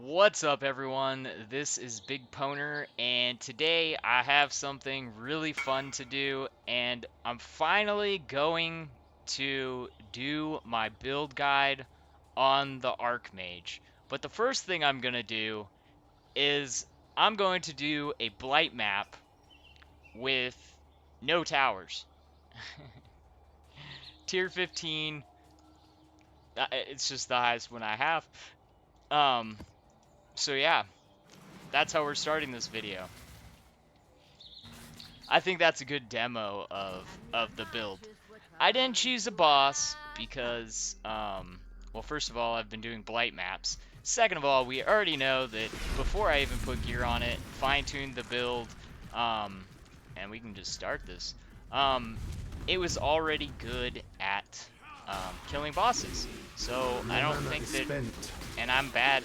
What's up, everyone? This is BigPowner, and today I have something really fun to do, and I'm finally going to do my build guide on the Archmage. But the first thing I'm going to do is I'm going to do a Blight map with no towers. Tier 15, it's just the highest one I have. Um, so yeah, that's how we're starting this video. I think that's a good demo of the build. I didn't choose a boss because, well, first of all, I've been doing blight maps. Second of all, we already know that before I even put gear on it, fine-tuned the build, and we can just start this. It was already good at killing bosses, so I don't think that, and I'm bad.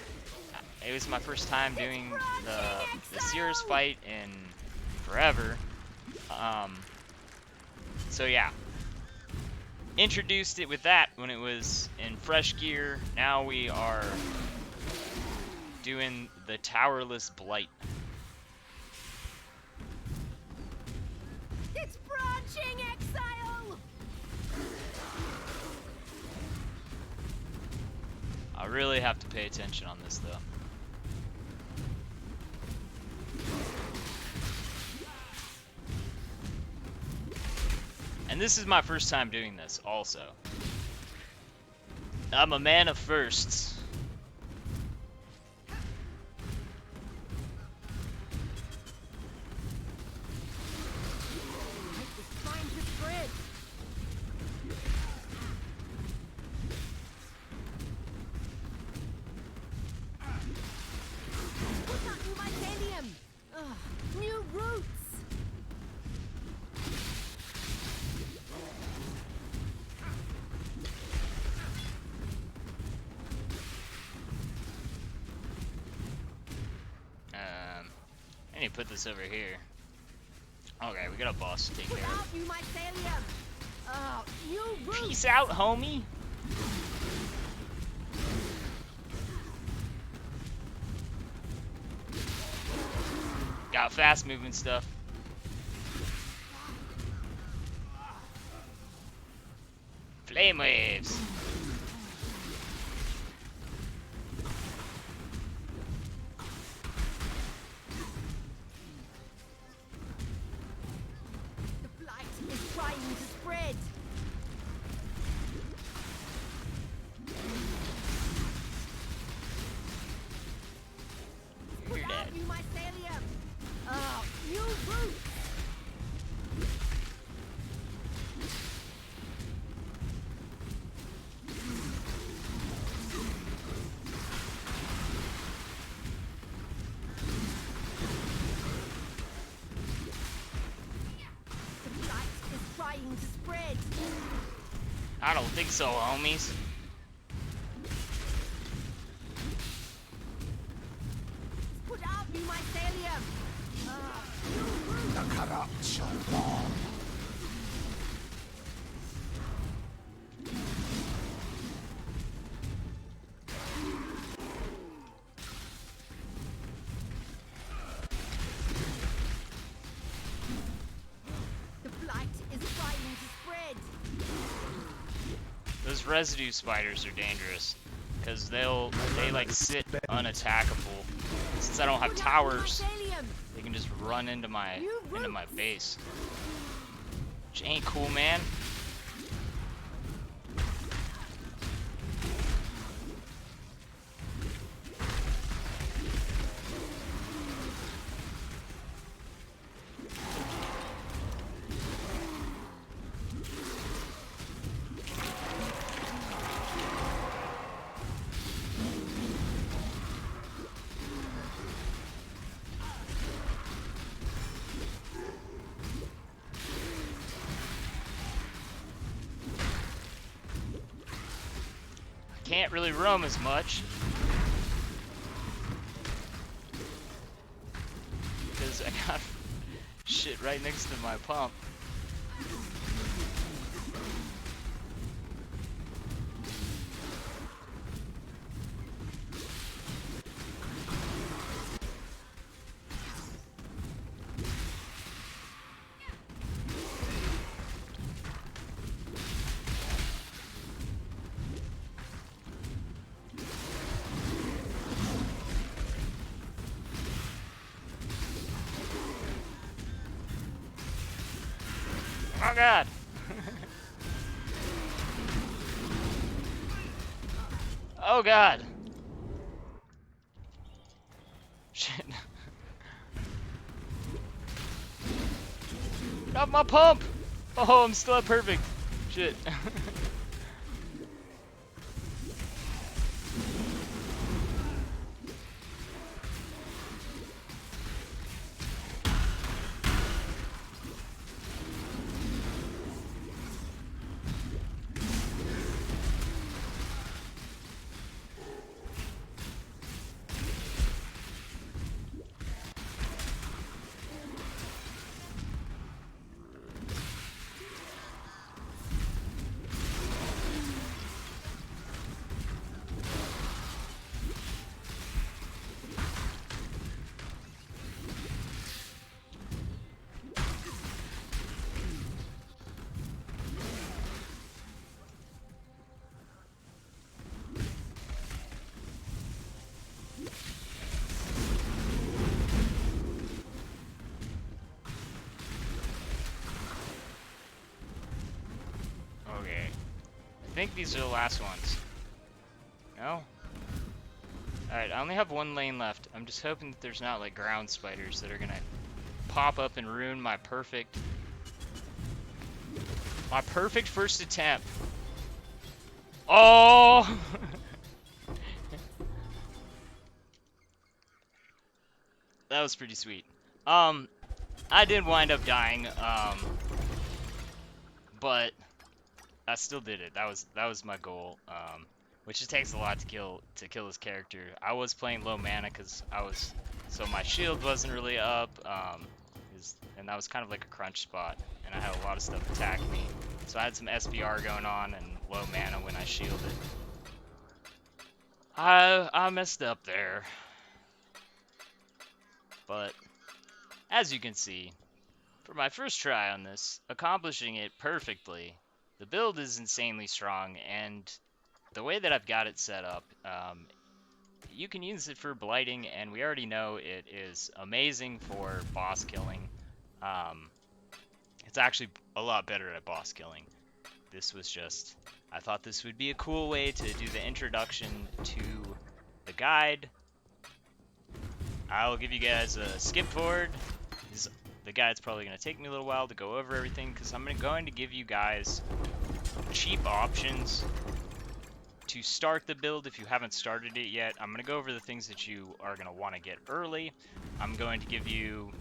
It was my first time doing the Sirus fight in forever. So yeah, introduced it with that when it was in fresh gear. Now we are doing the towerless blight. It's branching exile. I really have to pay attention on this though. And this is my first time doing this also. I'm a man of firsts. It's trying to spread. Put out new mycelium. New roots. I need to put this over here. Okay, we got a boss to take Put care out of. new mycelium. New roots. Peace out, homie. Got fast moving stuff. Flame waves. The blight is trying to spread. Put You're out dead. new mycelium. New roots. The blight is trying to spread. I don't think so, homies. Put out new mycelium. New roots. The corruption bomb. The blight is trying to spread. Those residue spiders are dangerous because they like sit unattackable. Since I don't have Put out new towers, mycelium. they can just run into my New base. Which ain't cool, man. Can't really roam as much because I got shit right next to my pump. Oh god! Oh god! Shit. Not my pump! Oh, I'm still at perfect. Shit. Okay. I think these are the last ones. No? Alright, I only have one lane left. I'm just hoping that there's not like ground spiders that are gonna pop up and ruin my perfect first attempt. Oh! That was pretty sweet. I did wind up dying, but I still did it. That was my goal. Which it takes a lot to kill this character. I was playing low mana because so my shield wasn't really up. And that was kind of like a crunch spot, and I had a lot of stuff attack me. So I had some SBR going on and low mana when I shielded. I messed up there, but as you can see, for my first try on this, accomplishing it perfectly, the build is insanely strong, and the way that I've got it set up, you can use it for blighting, and we already know it is amazing for boss killing. It's actually a lot better at boss killing. This was just, I thought this would be a cool way to do the introduction to the guide. I'll give you guys a skip forward. The guide's probably going to take me a little while to go over everything, because I'm going to give you guys cheap options to start the build if you haven't started it yet. I'm going to go over the things that you are going to want to get early. I'm going to give you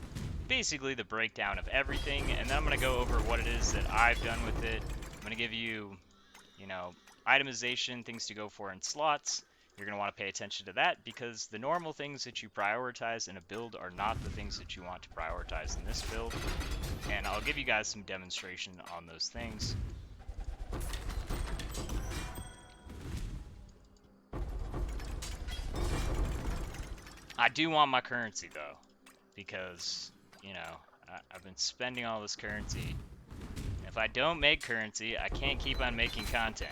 basically the breakdown of everything, and then I'm going to go over what it is that I've done with it. I'm going to give you, itemization, things to go for in slots. You're going to want to pay attention to that, because the normal things that you prioritize in a build are not the things that you want to prioritize in this build. And I'll give you guys some demonstration on those things. I do want my currency, though, because, I've been spending all this currency. If I don't make currency, I can't keep on making content.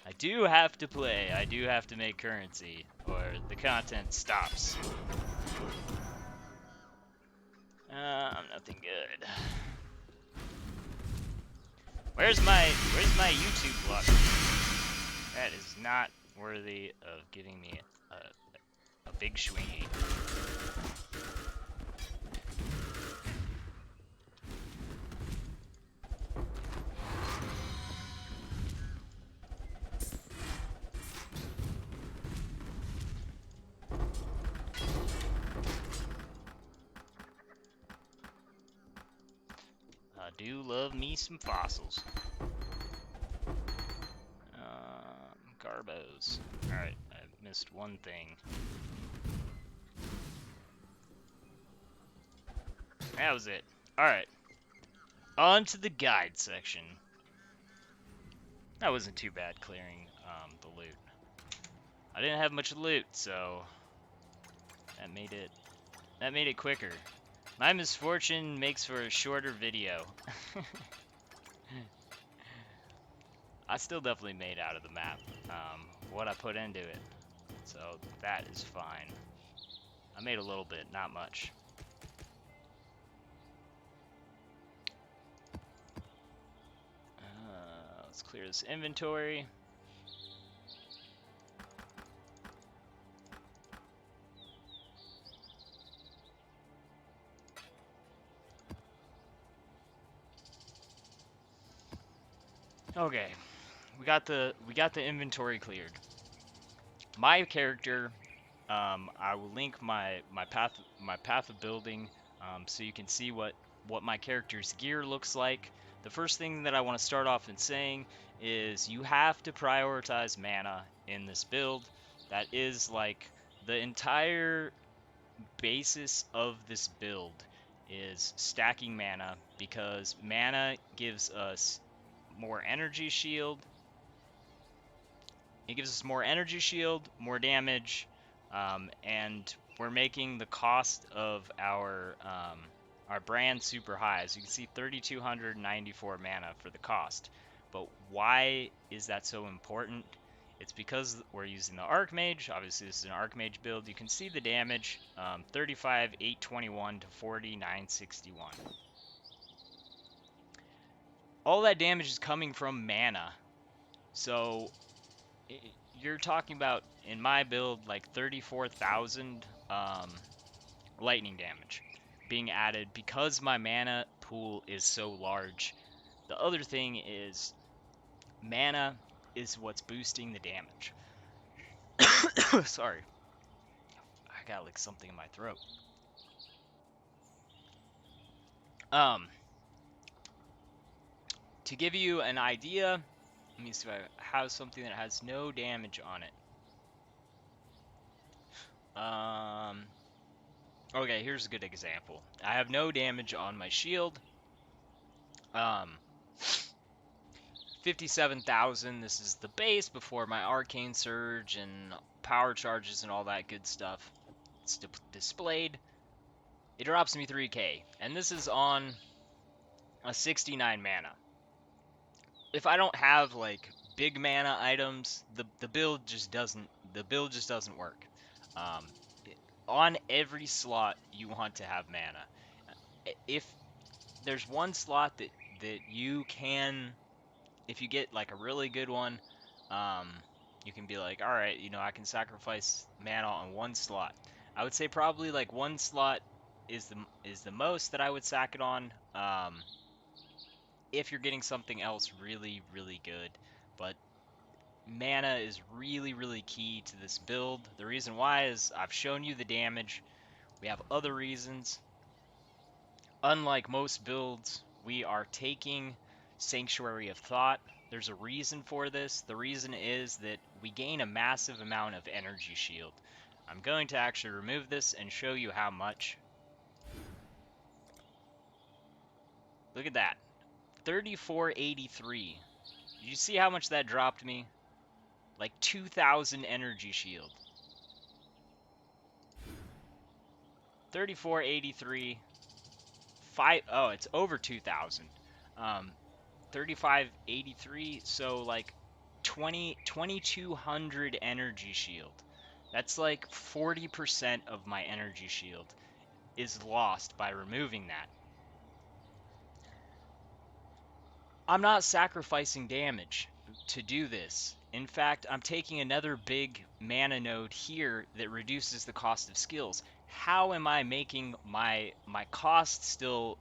I do have to play, I do have to make currency, or the content stops. I'm nothing good. Where's my YouTube block? That is not worthy of giving me a big swingy. I do love me some fossils. Garbos. Alright, I missed one thing. That was it. Alright. On to the guide section. That wasn't too bad clearing the loot. I didn't have much loot, so that made it quicker. My misfortune makes for a shorter video. I still definitely made out of the map what I put into it, so that is fine. I made a little bit, not much. Let's clear this inventory. Okay, we got the inventory cleared. My character, I will link my path of building, so you can see what my character's gear looks like. The first thing that I want to start off in saying is you have to prioritize mana in this build. That is like the entire basis of this build is stacking mana, because mana gives us more energy shield. It gives us more energy shield, more damage, and we're making the cost of our brand super high. As you can see, 3,294 mana for the cost. But why is that so important? It's because we're using the Archmage. Obviously, this is an Archmage build. You can see the damage, 35,821 to 40,961. All that damage is coming from mana. So you're talking about, in my build, like 34,000 lightning damage being added because my mana pool is so large. The other thing is mana is what's boosting the damage. Sorry. I got like something in my throat. To give you an idea, let me see if I have something that has no damage on it. Okay, here's a good example. I have no damage on my shield. 57,000, this is the base before my arcane surge and power charges and all that good stuff. It's displayed. It drops me 3k, and this is on a 69 mana. If I don't have like big mana items, the build just doesn't work. Um, on every slot you want to have mana. If there's one slot that you can, if you get like a really good one, you can be like, all right, you know, I can sacrifice mana on one slot. I would say probably like one slot is the most that I would sack it on. If you're getting something else really, really good, but mana is really, really key to this build. The reason why is I've shown you the damage. We have other reasons. Unlike most builds, we are taking Sanctuary of Thought. There's a reason for this. The reason is that we gain a massive amount of energy shield. I'm going to actually remove this and show you how much. Look at that. 3483. Did you see how much that dropped me? Like 2,000 energy shield. 3483. Oh, it's over 2,000. 3583, so like 2,200 energy shield. That's like 40% of my energy shield is lost by removing that. I'm not sacrificing damage to do this. In fact, I'm taking another big mana node here that reduces the cost of skills. How am I making my cost still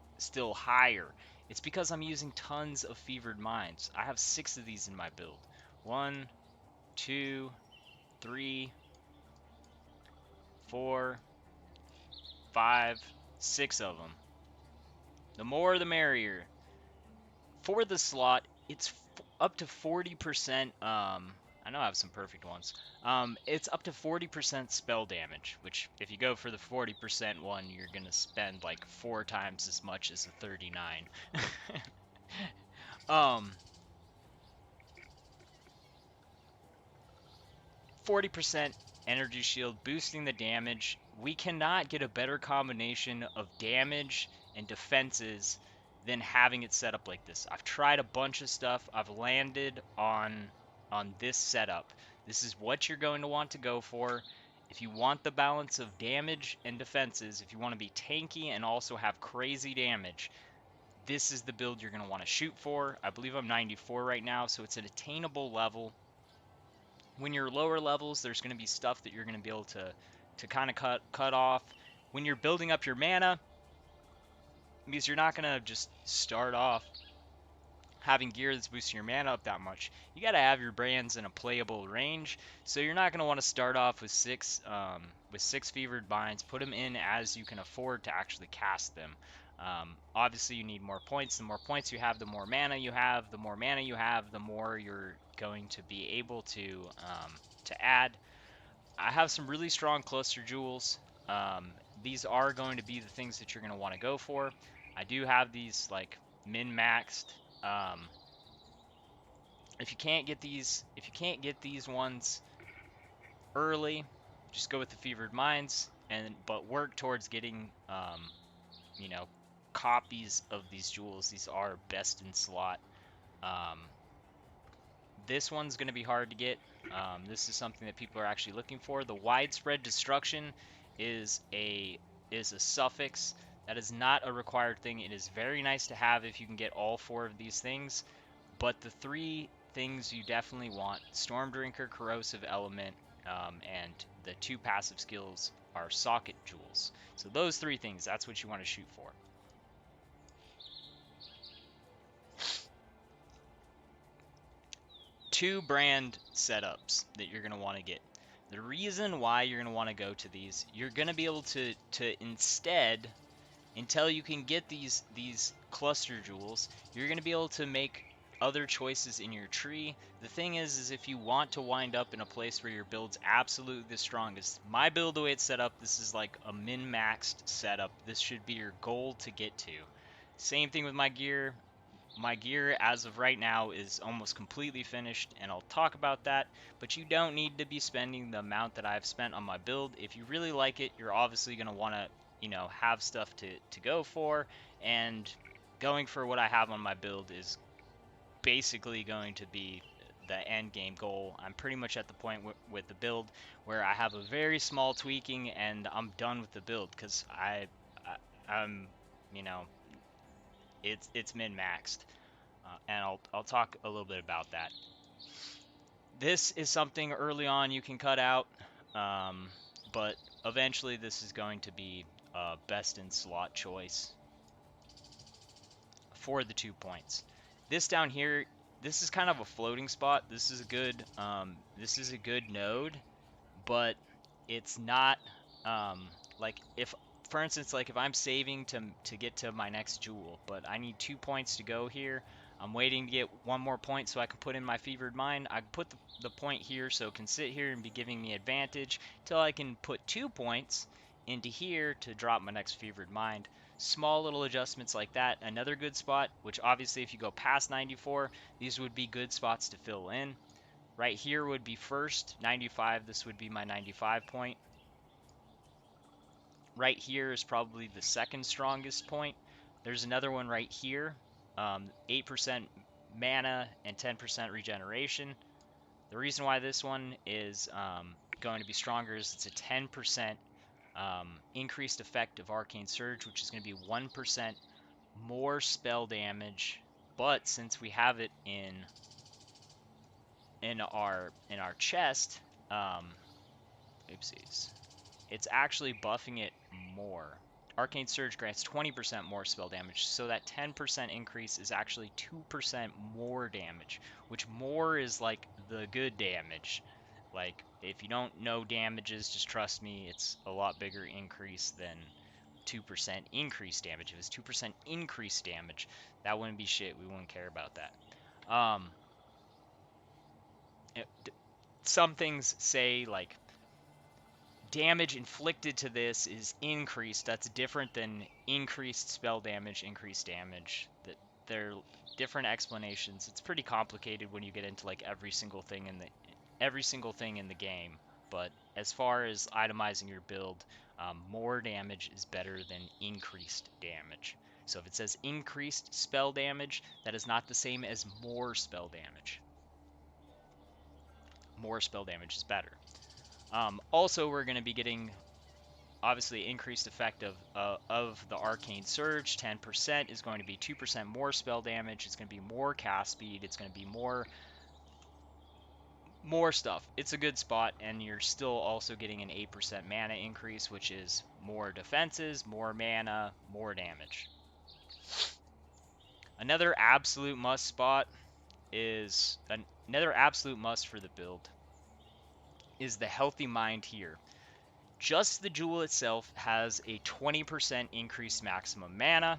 higher? It's because I'm using tons of fevered minds. I have 6 of these in my build. 1, 2, 3, 4, 5, 6 of them. The more the merrier. For the slot, it's up to 40%. I know I have some perfect ones. It's up to 40% spell damage, which if you go for the 40% one, you're going to spend like 4 times as much as a 39. 40% energy shield boosting the damage. We cannot get a better combination of damage and defenses than having it set up like this. I've tried a bunch of stuff. I've landed on this setup. This is what you're going to want to go for. If you want the balance of damage and defenses, if you want to be tanky and also have crazy damage, this is the build you're going to want to shoot for. I believe I'm 94 right now, so it's an attainable level. When you're lower levels, there's going to be stuff that you're going to be able to kind of cut off. When you're building up your mana, because you're not going to just start off having gear that's boosting your mana up that much. You got to have your brands in a playable range, so you're not going to want to start off with six fevered binds. Put them in as you can afford to actually cast them. Obviously, you need more points. The more points you have, the more mana you have. The more mana you have, the more you're going to be able to add. I have some really strong cluster jewels. These are going to be the things that you're going to want to go for. I do have these like min-maxed. Um, if you can't get these ones early, just go with the fevered mines, but work towards getting you know, copies of these jewels. These are best in slot. Um, this one's going to be hard to get. This is something that people are actually looking for. The widespread destruction is a suffix. That is not a required thing. It is very nice to have if you can get all 4 of these things. But the 3 things you definitely want, Storm Drinker, Corrosive Element, and the 2 passive skills are Socket Jewels. So those 3 things, that's what you want to shoot for. Two brand setups that you're going to want to get. The reason why you're going to want to go to these, you're going to be able to instead, until you can get these cluster jewels, you're going to be able to make other choices in your tree. The thing is if you want to wind up in a place where your build's absolutely the strongest, my build, the way it's set up, this is like a min-maxed setup. This should be your goal to get to. Same thing with my gear. My gear as of right now is almost completely finished, and I'll talk about that, but you don't need to be spending the amount that I've spent on my build. If you really like it, you're obviously going to want to, you know, have stuff to go for, and going for what I have on my build is basically going to be the end game goal. I'm pretty much at the point with the build where I have a very small tweaking and I'm done with the build, because I'm, you know, it's min-maxed, and I'll talk a little bit about that. This is something early on you can cut out, but eventually this is going to be a best in slot choice for the 2 points. This down here, this is kind of a floating spot. This is a good node, but it's not like, if for instance, like if I'm saving to get to my next jewel, but I need 2 points to go here, I'm waiting to get 1 more point so I can put in my fevered mine. I put the point here so it can sit here and be giving me advantage till I can put 2 points into here to drop my next fevered mine. Small little adjustments like that. Another good spot, which obviously if you go past 94, these would be good spots to fill in. Right here would be first, 95, this would be my 95 point. Right here is probably the second strongest point. There's another one right here, 8% mana and 10% regeneration. The reason why this one is going to be stronger is it's a 10% increased effect of Arcane Surge, which is going to be 1% more spell damage. But since we have it in our chest, oopsies, it's actually buffing it more. Arcane Surge grants 20% more spell damage, so that 10% increase is actually 2% more damage, which more is like the good damage. Like, if you don't know damages, just trust me, it's a lot bigger increase than 2% increased damage. If it's 2% increased damage, that wouldn't be shit. We wouldn't care about that. Some things say, like, damage inflicted to this is increased. That's different than increased spell damage, increased damage. That they're different explanations. It's pretty complicated when you get into like every single thing in the game. But as far as itemizing your build, more damage is better than increased damage. So if it says increased spell damage, that is not the same as more spell damage. More spell damage is better. Also, we're going to be getting obviously increased effect of the Arcane Surge. 10% is going to be 2% more spell damage. It's going to be more cast speed. It's going to be more stuff. It's a good spot, and you're still also getting an 8% mana increase, which is more defenses, more mana, more damage. Another absolute must spot is another absolute must for the build is the Healthy Mind here. Just the jewel itself has a 20% increased maximum mana,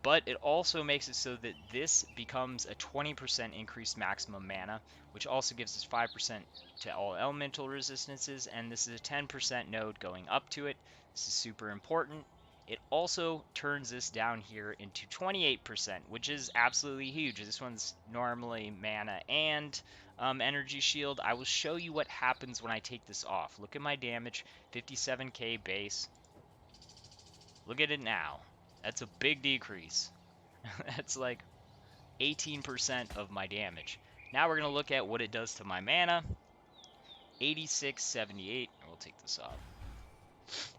but it also makes it so that this becomes a 20% increased maximum mana, which also gives us 5% to all elemental resistances, and this is a 10% node going up to it. This is super important. It also turns this down here into 28%, which is absolutely huge. This one's normally mana and energy shield. I will show you what happens when I take this off. Look at my damage, 57k base. Look at it now. That's a big decrease. That's like 18% of my damage. Now we're going to look at what it does to my mana. 8678. We'll take this off.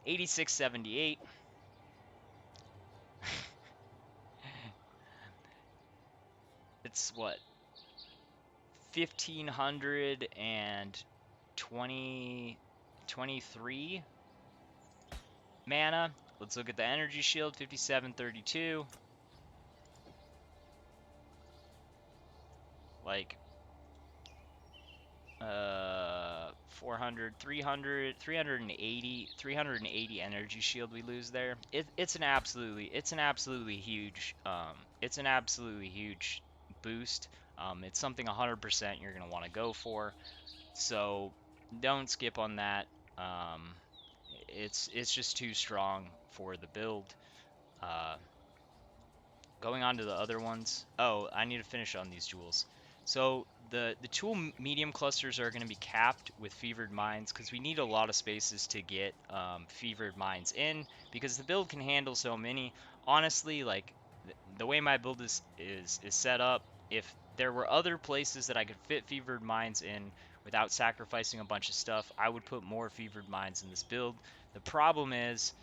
8678. It's what? 1523 mana. Let's look at the energy shield. 5732. Like 400, 300, 380 energy shield we lose there. It's an absolutely huge boost. It's something 100% you're gonna want to go for. So don't skip on that. It's just too strong for the build. Going on to the other ones. Oh, I need to finish on these jewels. So the tool medium clusters are going to be capped with fevered mines because we need a lot of spaces to get fevered mines in because the build can handle so many. Honestly, like the way my build is set up, if there were other places that I could fit fevered mines in without sacrificing a bunch of stuff, I would put more fevered mines in this build. The problem is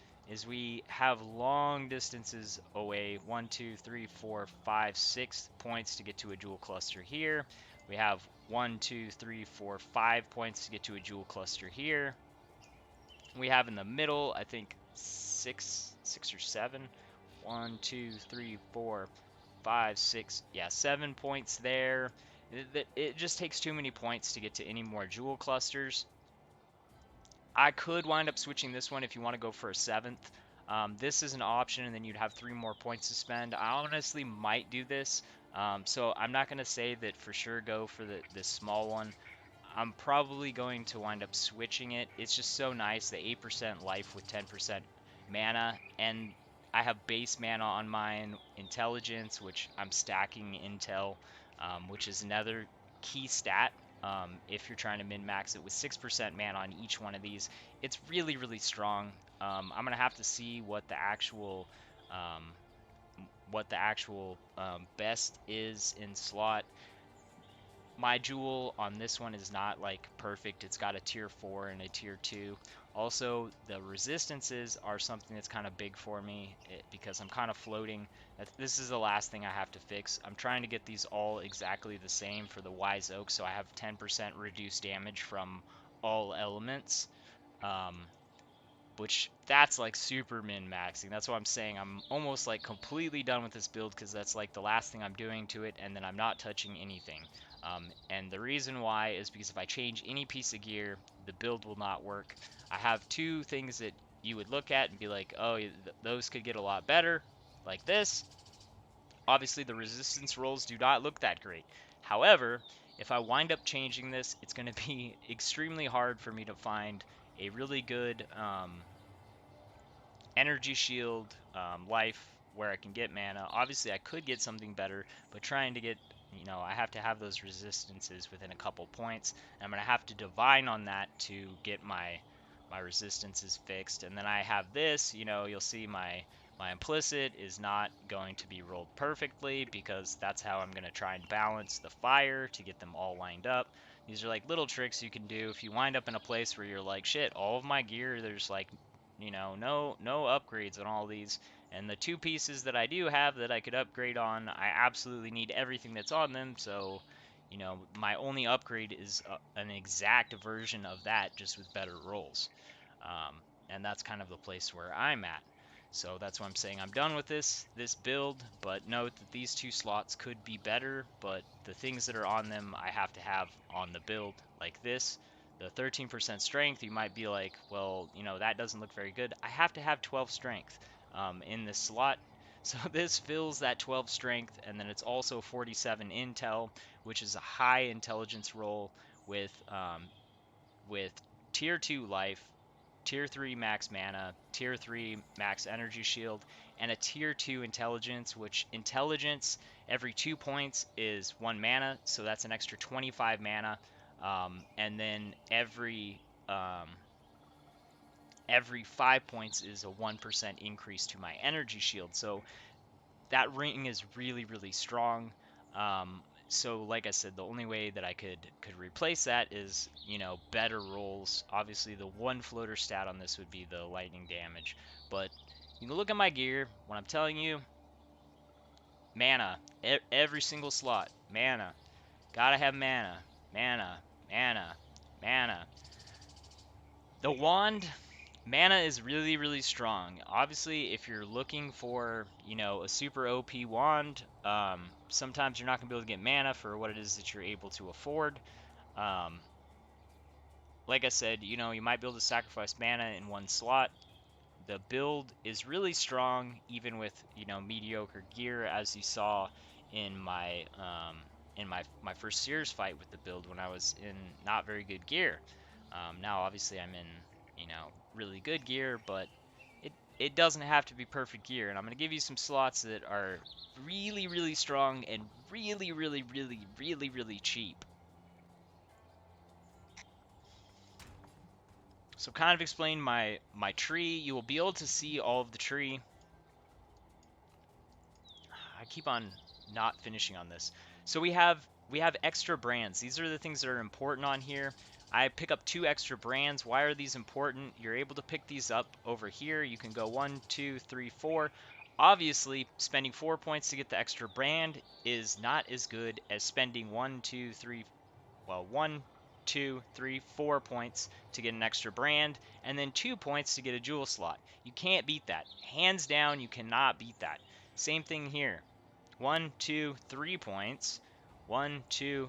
we have long distances away, 1 2 3 4 5 6 points to get to a jewel cluster here. We have 1 2 3 4 5 points to get to a jewel cluster here. We have in the middle, I think 6 or 7. 1 2 3 4 5 6, yeah, 7 points there. It just takes too many points to get to any more jewel clusters. I could wind up switching this one if you want to go for a 7th. This is an option, and then you'd have 3 more points to spend. I honestly might do this, so I'm not going to say that for sure go for this small one. I'm probably going to wind up switching it. It's just so nice, the 8% life with 10% mana, and I have base mana on mine, intelligence, which I'm stacking intel, which is another key stat. If you're trying to min-max it with 6% mana on each one of these, it's really, really strong. I'm gonna have to see what the actual best is in slot. My jewel on this one is not like perfect. It's got a tier 4 and a tier 2. Also, the resistances are something that's kind of big for me because I'm kind of floating. This is the last thing I have to fix. I'm trying to get these all exactly the same for the Wise Oak, so I have 10% reduced damage from all elements. Which that's like super min-maxing. That's what I'm saying. I'm almost like completely done with this build because that's like the last thing I'm doing to it, and then I'm not touching anything. And the reason why is because if I change any piece of gear, the build will not work. I have 2 things that you would look at and be like, oh, those could get a lot better, like this. Obviously, the resistance rolls do not look that great. However, if I wind up changing this, it's going to be extremely hard for me to find a really good energy shield life where I can get mana. Obviously, I could get something better, but trying to get, I have to have those resistances within a couple points. And I'm going to have to divine on that to get my resistances fixed. And then I have this, you'll see my implicit is not going to be rolled perfectly because that's how I'm going to try and balance the fire to get them all lined up. These are like little tricks you can do if you wind up in a place where you're like, shit, all of my gear, there's like you know, no upgrades on all these. And the two pieces that I do have that I could upgrade on, I absolutely need everything that's on them. So, you know, my only upgrade is an exact version of that, just with better rolls. And that's kind of the place where I'm at. So that's why I'm saying I'm done with this build, but note that these two slots could be better, but the things that are on them I have to have on the build, like this. The 13% strength, you might be like, well, you know, that doesn't look very good. I have to have 12 strength in this slot. So this fills that 12 strength, and then it's also 47 intel, which is a high intelligence roll with tier 2 life, tier 3 max mana, tier 3 max energy shield, and a tier 2 intelligence, which intelligence every 2 points is 1 mana, so that's an extra 25 mana. And then every 5 points is a 1% increase to my energy shield. So that ring is really, really strong. So like I said, the only way that I could replace that is, you know, better rolls. Obviously, the one floater stat on this would be the lightning damage. But you can look at my gear. When I'm telling you, mana, every single slot, mana. Gotta have mana, mana, mana, mana. The wand, mana is really, really strong. Obviously, if you're looking for, you know, a super OP wand, sometimes you're not going to be able to get mana for what it is that you're able to afford. Um, like I said, you know, you might be able to sacrifice mana in one slot. The build is really strong, even with, you know, mediocre gear, as you saw in my first Sirus fight with the build when I was in not very good gear. Now, obviously, I'm in, you know, really good gear, but it doesn't have to be perfect gear. And I'm going to give you some slots that are really, really strong and really, really, really, really, really cheap. So kind of explain my tree. You will be able to see all of the tree. I keep on not finishing on this. So we have extra brands. These are the things that are important on here. I pick up 2 extra brands. Why are these important? You're able to pick these up over here. You can go 1, 2, 3, 4. Obviously, spending 4 points to get the extra brand is not as good as spending 1, 2, 3, well, 1, 2, 3, 4 points to get an extra brand, and then 2 points to get a jewel slot. You can't beat that. Hands down, you cannot beat that. Same thing here. 1, 2, 3 points. 1, 2,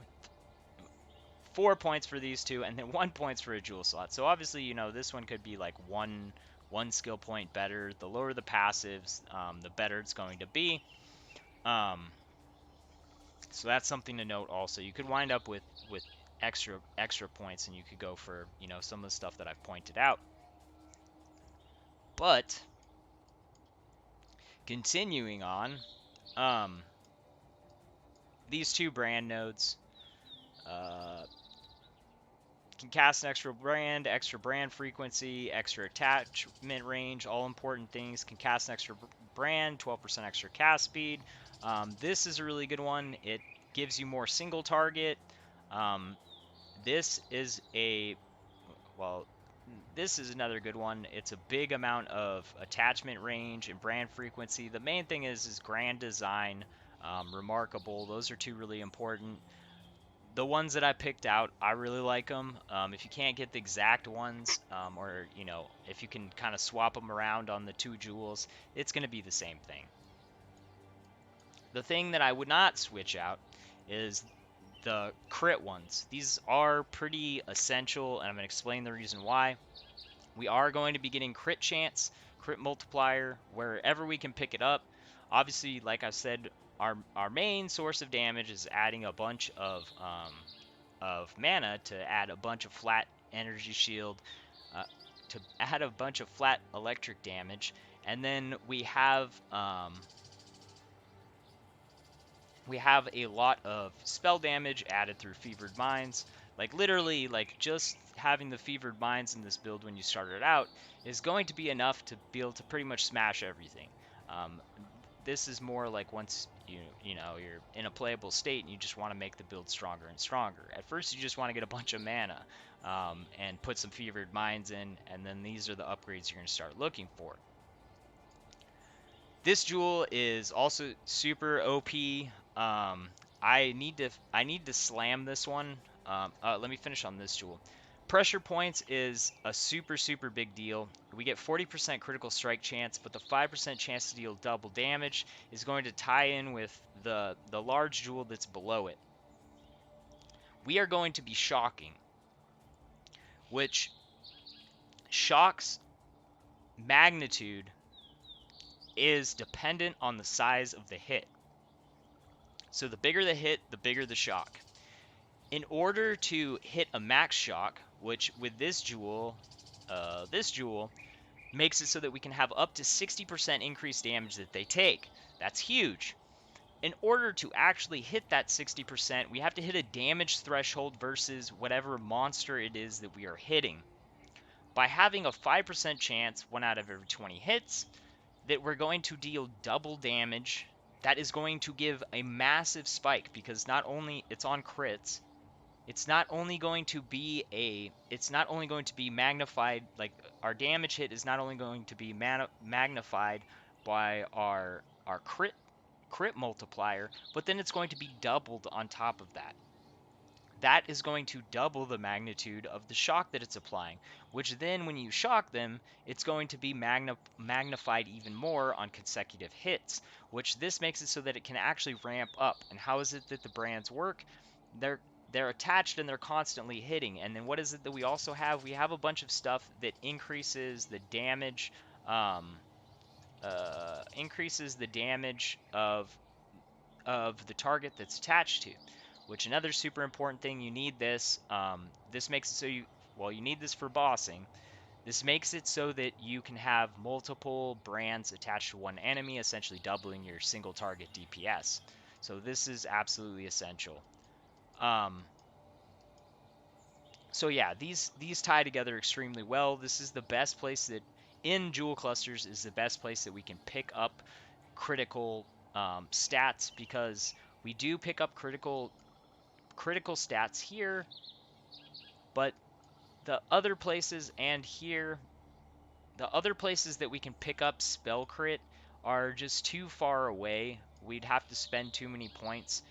4 points for these two, and then 1 points for a jewel slot. So obviously, you know, this one could be like one skill point better. The lower the passives, the better it's going to be. So that's something to note also. You could wind up with extra points, and you could go for, you know, some of the stuff that I've pointed out. But continuing on, these 2 brand nodes can cast an extra brand frequency, extra attachment range, all important things. Can cast an extra brand, 12% extra cast speed. This is a really good one. It gives you more single target. This is another good one. It's a big amount of attachment range and brand frequency. The main thing is grand design, remarkable. Those are 2 really important. The ones that I picked out, I really like them. If you can't get the exact ones, or, you know, if you can kind of swap them around on the 2 jewels, it's going to be the same thing. The thing that I would not switch out is the crit ones. These are pretty essential, and I'm going to explain the reason why. We are going to be getting crit chance, crit multiplier, wherever we can pick it up. Obviously, like I said, our main source of damage is adding a bunch of mana to add a bunch of flat energy shield, to add a bunch of flat electric damage, and then we have a lot of spell damage added through fevered minds. Like literally, like just having the fevered minds in this build when you start it out is going to be enough to be able to pretty much smash everything. This is more like once you know you're in a playable state and you just want to make the build stronger and stronger. At first, you just want to get a bunch of mana and put some fevered minds in, and then these are the upgrades you're going to start looking for. This jewel is also super OP. I need to slam this one. Let me finish on this jewel. Pressure points is a super big deal. We get 40% critical strike chance, but the 5% chance to deal double damage is going to tie in with the large jewel that's below it. We are going to be shocking, which shocks magnitude is dependent on the size of the hit. So the bigger the hit, the bigger the shock. In order to hit a max shock, which with this jewel makes it so that we can have up to 60% increased damage that they take. That's huge. In order to actually hit that 60%, we have to hit a damage threshold versus whatever monster it is that we are hitting. By having a 5% chance, 1 out of every 20 hits, that we're going to deal double damage, that is going to give a massive spike, because not only it's on crits, it's not only going to be magnified, like our damage hit is not only going to be magnified by our crit multiplier, but then it's going to be doubled on top of that. That is going to double the magnitude of the shock that it's applying, which then when you shock them, it's going to be magnified even more on consecutive hits, which this makes it so that it can actually ramp up. And how is it that the brands work? They're attached and they're constantly hitting. And then what is it that we also have? We have a bunch of stuff that increases the damage of the target that's attached to. Which, another super important thing, you need this. This makes it so you need this for bossing. This makes it so that you can have multiple brands attached to one enemy, essentially doubling your single target DPS. So this is absolutely essential. So yeah, these tie together extremely well. This is the best place that, in jewel clusters, is the best place that we can pick up critical stats, because we do pick up critical stats here, but the other places that we can pick up spell crit are just too far away. We'd have to spend too many points.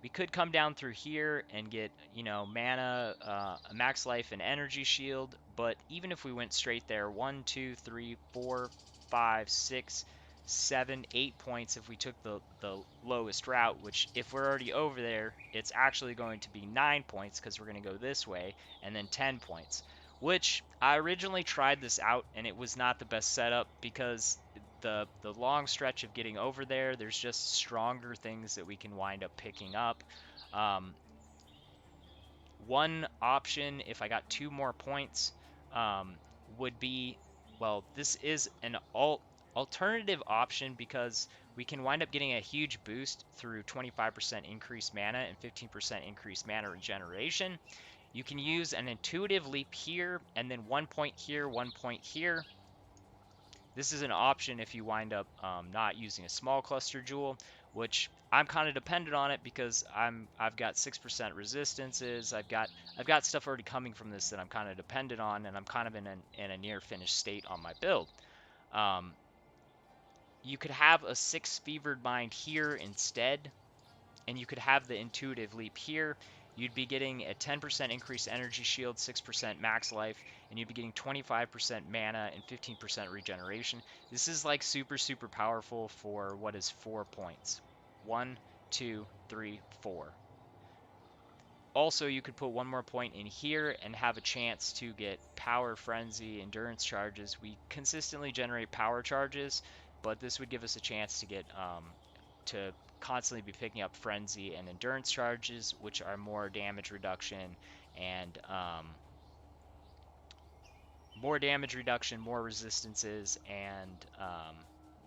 We could come down through here and get, mana, a max life, and energy shield, but even if we went straight there, 1, 2, 3, 4, 5, 6, 7, 8 points if we took the lowest route, which if we're already over there, it's actually going to be 9 points because we're going to go this way, and then 10 points, which I originally tried this out and it was not the best setup, because the long stretch of getting over there, there's just stronger things that we can wind up picking up. One option, if I got 2 more points, would be, well, this is an alternative option, because we can wind up getting a huge boost through 25% increased mana and 15% increased mana regeneration. You can use an intuitive leap here, and then 1 point here, 1 point here. This is an option if you wind up not using a small cluster jewel, which I'm kind of dependent on it because I've got 6% resistances. I've got stuff already coming from this that I'm kind of dependent on, and I'm kind of in a near finished state on my build. You could have a 6 fevered mind here instead, and you could have the intuitive leap here. You'd be getting a 10% increased energy shield, 6% max life, and you'd be getting 25% mana and 15% regeneration. This is like super powerful for what is 4 points. 1, 2, 3, 4. Also, you could put 1 more point in here and have a chance to get power, frenzy, endurance charges. We consistently generate power charges, but this would give us a chance to get to constantly be picking up frenzy and endurance charges, which are more damage reduction and more resistances, and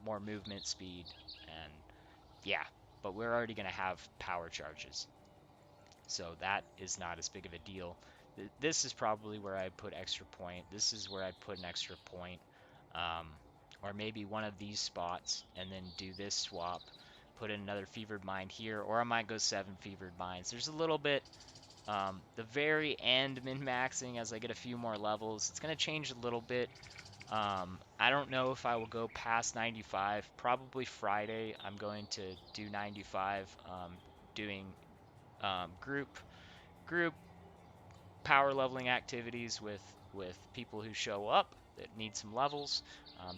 more movement speed. And yeah, but we're already going to have power charges, so that is not as big of a deal. This is probably where I put extra point. This is where I'd put an extra point, or maybe one of these spots, and then do this swap. put in another fevered mind here, or I might go 7 fevered minds. There's a little bit, the very end min-maxing as I get a few more levels. It's going to change a little bit. I don't know if I will go past 95. Probably Friday I'm going to do 95, doing group power leveling activities with people who show up that need some levels.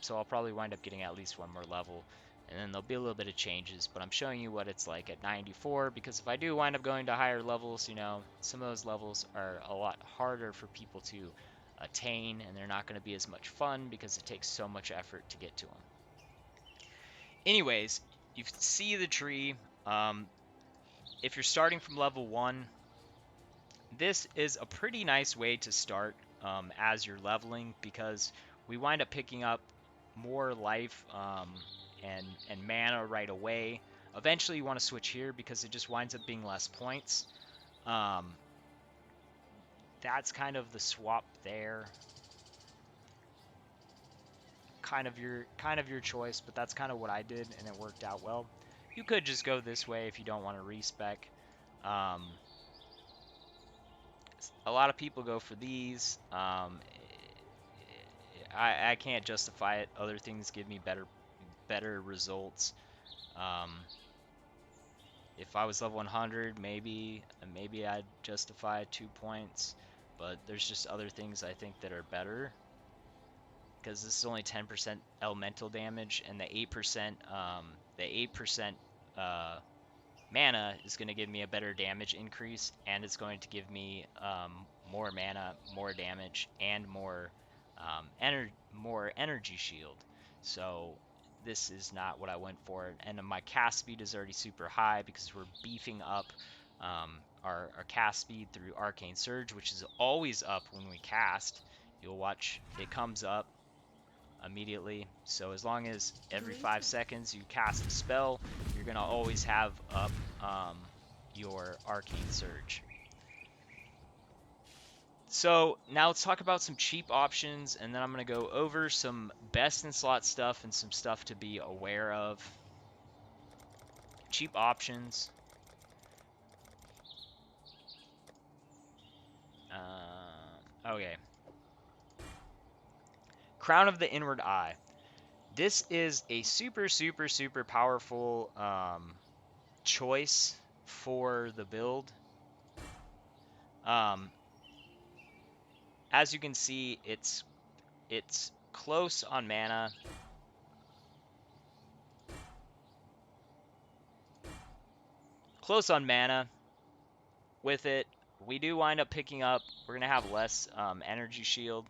So I'll probably wind up getting at least one more level, and then there'll be a little bit of changes, but I'm showing you what it's like at 94, because if I do wind up going to higher levels, you know, some of those levels are a lot harder for people to attain, and they're not going to be as much fun because it takes so much effort to get to them. Anyways, you see the tree. If you're starting from level 1, this is a pretty nice way to start as you're leveling, because we wind up picking up more life and mana right away. Eventually you want to switch here because it just winds up being less points. That's kind of the swap there. Kind of your choice, but that's kind of what I did, and it worked out well. You could just go this way if you don't want to respec. A lot of people go for these. I can't justify it. Other things give me better results. If I was level 100, maybe I'd justify 2 points, but there's just other things I think that are better, because this is only 10% elemental damage, and the 8% mana is going to give me a better damage increase, and it's going to give me more mana, more damage, and more energy shield. So this is not what I went for, and my cast speed is already super high because we're beefing up our cast speed through Arcane Surge, which is always up when we cast. You'll watch it comes up immediately. So as long as every 5 seconds you cast a spell, you're gonna always have up your Arcane Surge. So now let's talk about some cheap options, and then I'm gonna go over some best in slot stuff and some stuff to be aware of. Cheap options. Okay. Crown of the Inward Eye. This is a super powerful choice for the build. As you can see, it's close on mana. Close on mana. With it, we do wind up picking up. We're gonna have less energy shield,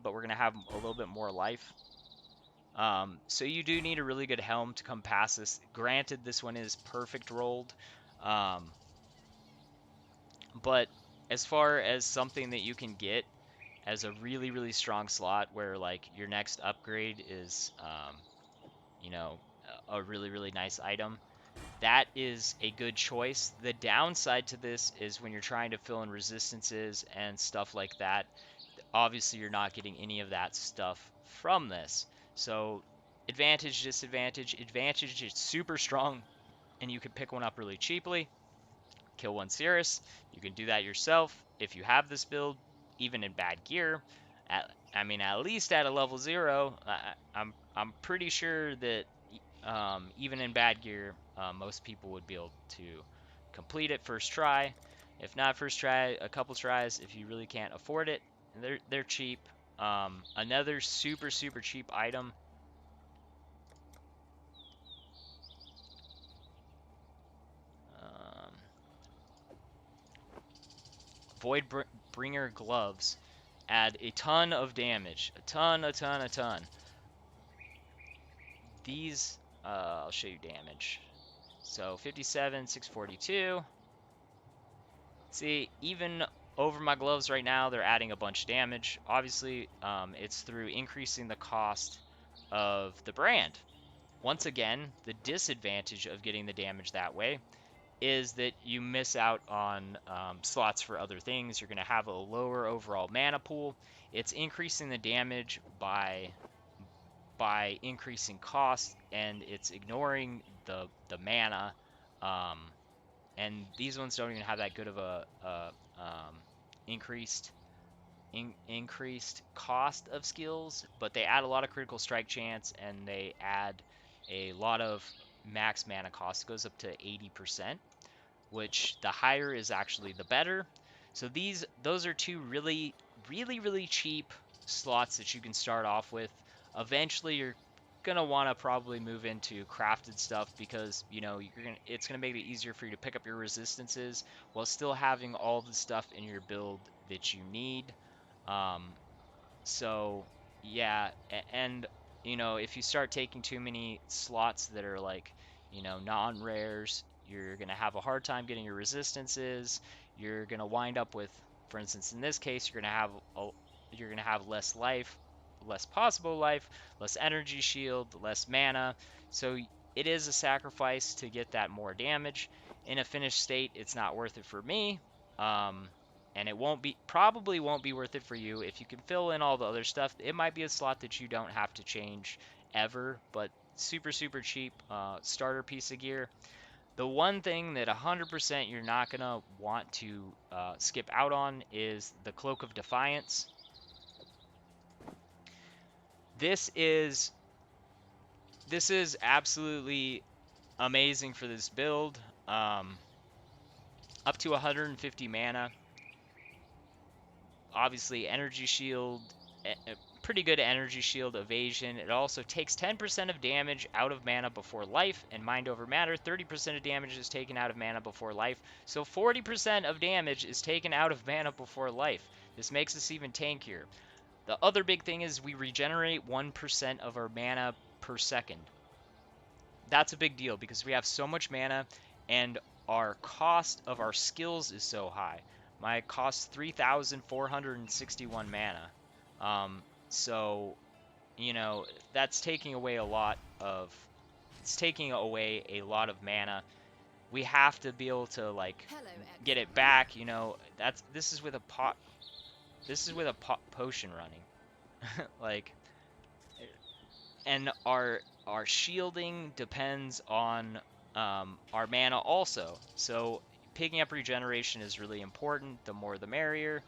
but we're gonna have a little bit more life. So you do need a really good helm to come past this. Granted, this one is perfect rolled, but as far as something that you can get as a really strong slot, where like your next upgrade is, you know, a really nice item, that is a good choice. The downside to this is when you're trying to fill in resistances and stuff like that, obviously you're not getting any of that stuff from this. So advantage, disadvantage. Advantage, it's super strong and you can pick one up really cheaply. Kill one Sirus. You can do that yourself if you have this build, even in bad gear. At least at a level 0. I'm pretty sure that even in bad gear, most people would be able to complete it first try. If not first try, a couple tries if you really can't afford it. And they're cheap. Another super cheap item. Voidbringer gloves add a ton of damage. A ton. These, I'll show you damage. So 57, 642. See, even over my gloves right now, they're adding a bunch of damage. Obviously, it's through increasing the cost of the brand. Once again, the disadvantage of getting the damage that way is that you miss out on slots for other things. You're going to have a lower overall mana pool. It's increasing the damage by by increasing cost, and it's ignoring the mana. Um, and these ones don't even have that good of a increased increased cost of skills, but they add a lot of critical strike chance, and they add a lot of max mana cost. It goes up to 80%, which the higher is actually the better. So those are two really cheap slots that you can start off with. Eventually you're gonna want to probably move into crafted stuff, because it's gonna make it easier for you to pick up your resistances while still having all the stuff in your build that you need. Um, so yeah, and if you start taking too many slots that are like, non-rares, you're gonna have a hard time getting your resistances. You're gonna wind up with, for instance, in this case, you're gonna have less life, less possible life, less energy shield, less mana. So it is a sacrifice to get that more damage. In a finished state, it's not worth it for me. And it probably won't be worth it for you. If you can fill in all the other stuff, it might be a slot that you don't have to change ever, but super cheap starter piece of gear. The one thing that 100% you're not gonna want to skip out on is the Cloak of Defiance. This is absolutely amazing for this build. Up to 150 mana. Obviously, energy shield, pretty good energy shield evasion. It also takes 10% of damage out of mana before life, and mind over matter. 30% of damage is taken out of mana before life. So 40% of damage is taken out of mana before life. This makes us even tankier. The other big thing is we regenerate 1% of our mana per second. That's a big deal because we have so much mana, and our cost of our skills is so high. My cost 3,461 mana. So that's taking away a lot of mana. We have to be able to like Hello, get it back. This is with a potion running. Like, and our shielding depends on our mana also. So picking up regeneration is really important. The more the merrier.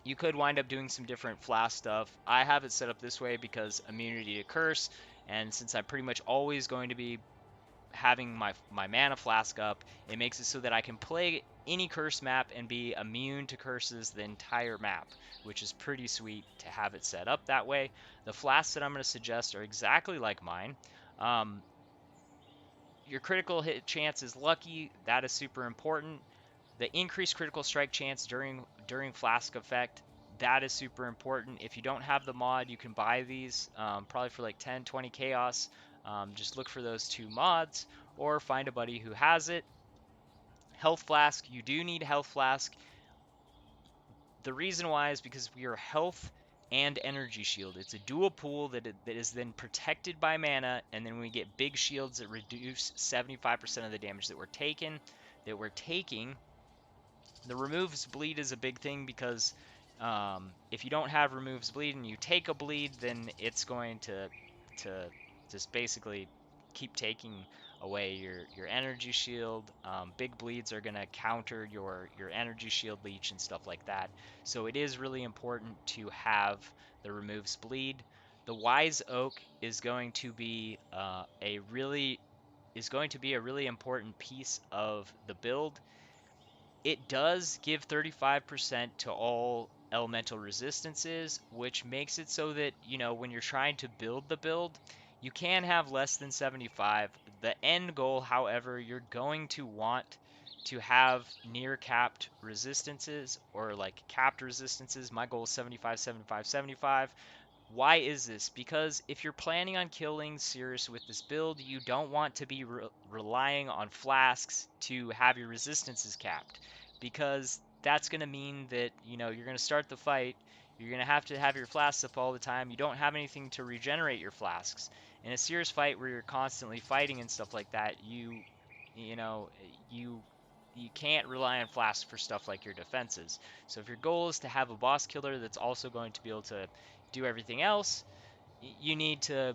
You could wind up doing some different flask stuff. I have it set up this way because immunity to curse, and since I'm pretty much always going to be having my mana flask up, it makes it so that I can play any curse map and be immune to curses the entire map, which is pretty sweet to have it set up that way. The flasks that I'm going to suggest are exactly like mine. Your critical hit chance is lucky. That is super important. The increased critical strike chance during flask effect, that is super important. If you don't have the mod, you can buy these probably for like 10, 20 chaos. Just look for those two mods or find a buddy who has it. Health flask, you do need health flask. The reason why is because we are health and energy shield. It's a dual pool that is then protected by mana, and then we get big shields that reduce 75% of the damage that we're taking. The removes bleed is a big thing because if you don't have removes bleed and you take a bleed, then it's going to just basically keep taking away your energy shield. Big bleeds are going to counter your energy shield leech and stuff like that. So it is really important to have the removes bleed. The wise oak is going to be a really important piece of the build. It does give 35% to all elemental resistances, which makes it so that, when you're trying to build the build, you can have less than 75. The end goal, however, you're going to want to have near capped resistances or like capped resistances. My goal is 75, 75, 75. Why is this? Because if you're planning on killing Sirus with this build, you don't want to be relying on flasks to have your resistances capped, because that's going to mean that, you're going to start the fight, you're going to have your flasks up all the time, you don't have anything to regenerate your flasks. In a Sirus fight where you're constantly fighting and stuff like that, you can't rely on flasks for stuff like your defenses. So if your goal is to have a boss killer that's also going to be able to do everything else, you need to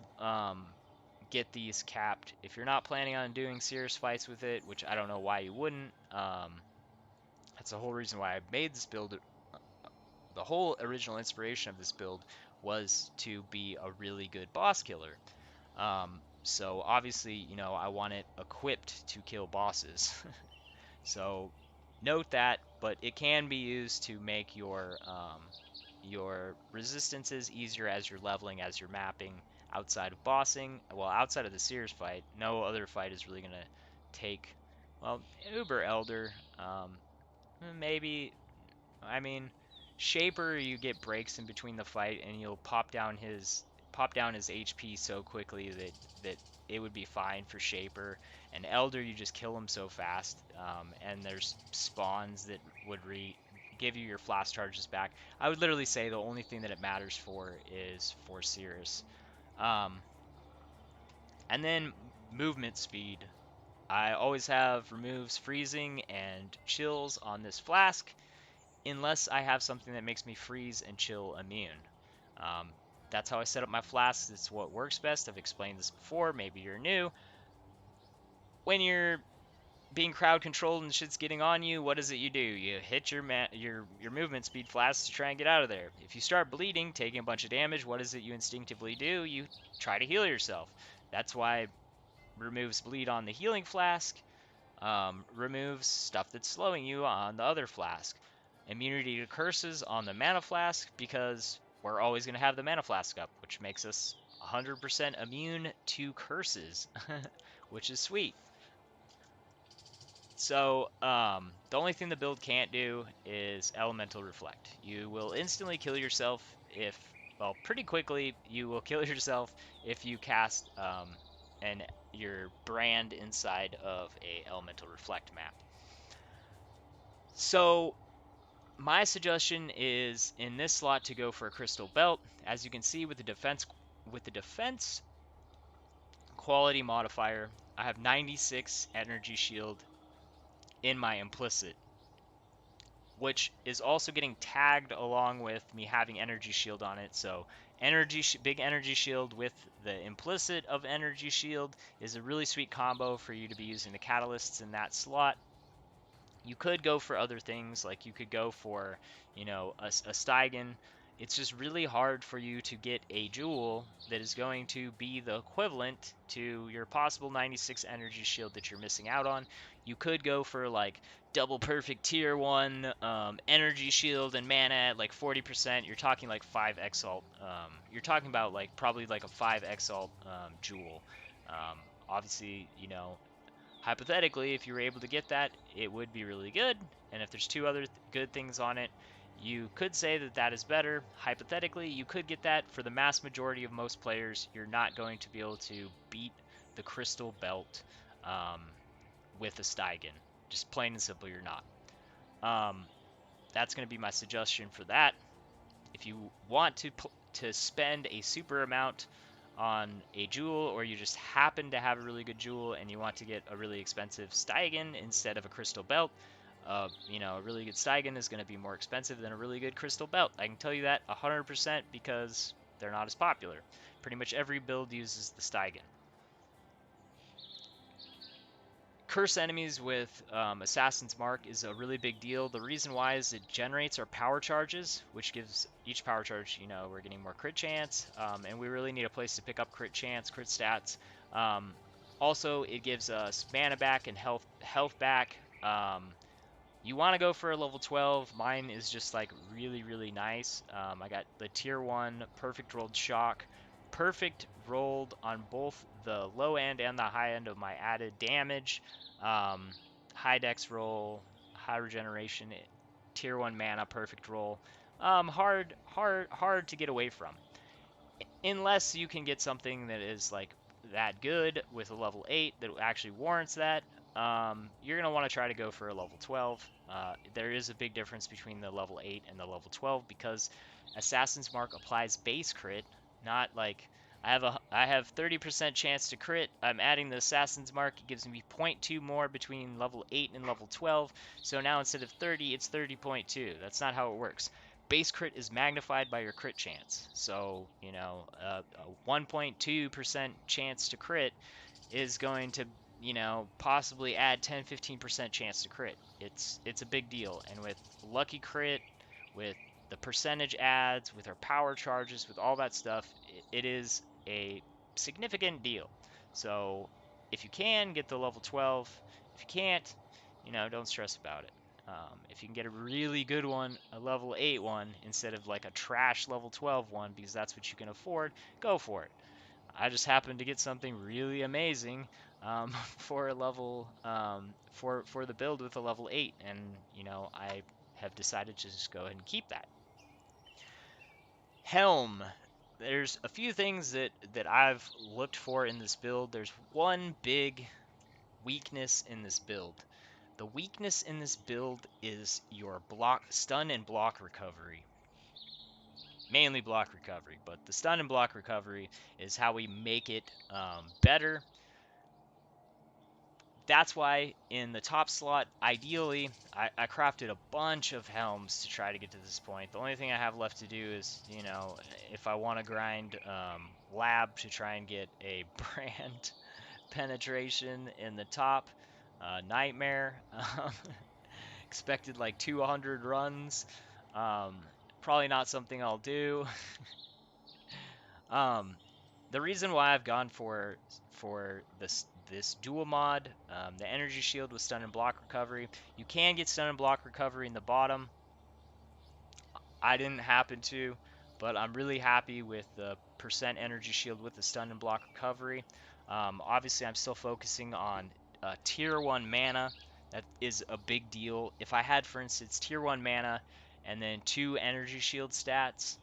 get these capped. If you're not planning on doing Sirus fights with it, which I don't know why you wouldn't, that's the whole reason why I made this build. The whole original inspiration of this build was to be a really good boss killer. So obviously, you know, I want it equipped to kill bosses. So note that, but it can be used to make your resistances easier as you're leveling, as you're mapping outside of bossing. Well, outside of the Sears fight, no other fight is really going to take, well, Uber Elder, maybe, I mean, Shaper, you get breaks in between the fight and you'll pop down his HP so quickly that it would be fine for Shaper. And Elder, you just kill him so fast, and there's spawns that would give you your flash charges back. I would literally say the only thing that it matters for is for Sirus. And then movement speed. I always have removes freezing and chills on this flask, unless I have something that makes me freeze and chill immune. Um, that's how I set up my flasks. It's what works best. I've explained this before. Maybe you're new. When you're being crowd controlled and shit's getting on you, what is it you do? You hit your movement speed flask to try and get out of there. If you start bleeding, taking a bunch of damage, what is it you instinctively do? You try to heal yourself. That's why removes bleed on the healing flask, removes stuff that's slowing you on the other flask. Immunity to curses on the mana flask, because we're always going to have the mana flask up, which makes us 100% immune to curses, which is sweet. So, the only thing the build can't do is Elemental Reflect. You will instantly kill yourself if, well, pretty quickly, you will kill yourself if you cast your brand inside of a Elemental Reflect map. So, my suggestion is in this slot to go for a Crystal Belt. As you can see with the defense quality modifier, I have 96 energy shield in my implicit, which is also getting tagged along with me having energy shield on it. So big energy shield with the implicit of energy shield is a really sweet combo for you to be using the catalysts in that slot. You could go for other things, like you could go for, you know, a Stygian. It's just really hard for you to get a jewel that is going to be the equivalent to your possible 96 energy shield that you're missing out on. You could go for like double perfect tier 1 energy shield and mana at like 40%. You're talking like 5 exalt. You're talking about like probably like a 5 exalt jewel. Obviously, you know, hypothetically, if you were able to get that, it would be really good. And if there's two other good things on it, you could say that that is better. Hypothetically, you could get that. For the mass majority of most players, you're not going to be able to beat the Crystal Belt with a Stygian. Just plain and simple, you're not. That's going to be my suggestion for that. If you want to spend a super amount on a jewel, or you just happen to have a really good jewel and you want to get a really expensive Stygian instead of a Crystal Belt, you know, a really good Stygian is going to be more expensive than a really good Crystal Belt. I can tell you that 100% because they're not as popular. Pretty much every build uses the Stygian. Curse enemies with Assassin's Mark is a really big deal. The reason why is it generates our power charges, which gives each power charge, you know, we're getting more crit chance, and we really need a place to pick up crit chance, crit stats. Also, it gives us mana back and health back. You want to go for a level 12. Mine is just like really, really nice. I got the tier 1 perfect rolled shock. Perfect rolled on both the low end and the high end of my added damage. High dex roll, high regeneration, tier 1 mana, perfect roll. Hard to get away from. Unless you can get something that is like that good with a level 8 that actually warrants that. You're going to want to try to go for a level 12. There is a big difference between the level 8 and the level 12 because Assassin's Mark applies base crit, not like I have 30% chance to crit. I'm adding the Assassin's Mark. It gives me 0.2 more between level 8 and level 12. So now instead of 30, it's 30.2. That's not how it works. base crit is magnified by your crit chance. So, you know, a 1.2% chance to crit is going to, you know, possibly add 10-15% chance to crit. It's a big deal. And with lucky crit, with the percentage adds, with our power charges, with all that stuff, it is a significant deal. So if you can get the level 12, if you can't, you know, don't stress about it. If you can get a really good one, a level 8 one, instead of like a trash level 12 one, because that's what you can afford, go for it. I just happened to get something really amazing for a level for the build with a level 8, and you know I have decided to just go ahead and keep that. Helm. There's a few things that I've looked for in this build. There's one big weakness in this build. The weakness in this build is your block, stun and block recovery. Mainly block recovery, but the stun and block recovery is how we make it better. That's why in the top slot, ideally, I crafted a bunch of helms to try to get to this point. The only thing I have left to do is, you know, if I want to grind lab to try and get a brand penetration in the top, nightmare. Expected like 200 runs. Um, Probably not something I'll do. Um, the reason why I've gone for this dual mod, the energy shield with stun and block recovery. You can get stun and block recovery in the bottom. I didn't happen to, but I'm really happy with the percent energy shield with the stun and block recovery. Obviously, I'm still focusing on tier 1 mana. That is a big deal. If I had, for instance, tier 1 mana and then 2 energy shield stats,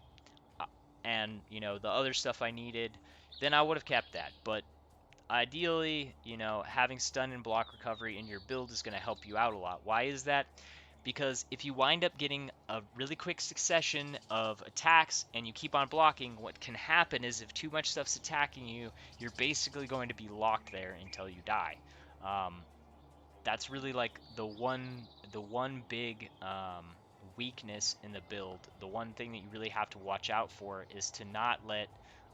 and you know the other stuff I needed, then I would have kept that. But ideally, you know, having stun and block recovery in your build is going to help you out a lot. Why is that? Because if you wind up getting a really quick succession of attacks and you keep on blocking, what can happen is if too much stuff's attacking you, you're basically going to be locked there until you die. Um, that's really like the one big weakness in the build. The one thing that you really have to watch out for is to not let